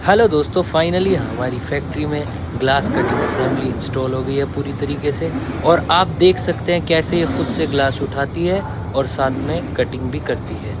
Hello दोस्तों, finally हमारी factory में ग्लास कटिंग असेंबली इंस्टॉल हो गई है पूरी तरीके से। और आप देख सकते हैं कैसे ये खुद से ग्लास उठाती है और साथ में कटिंग भी करती है।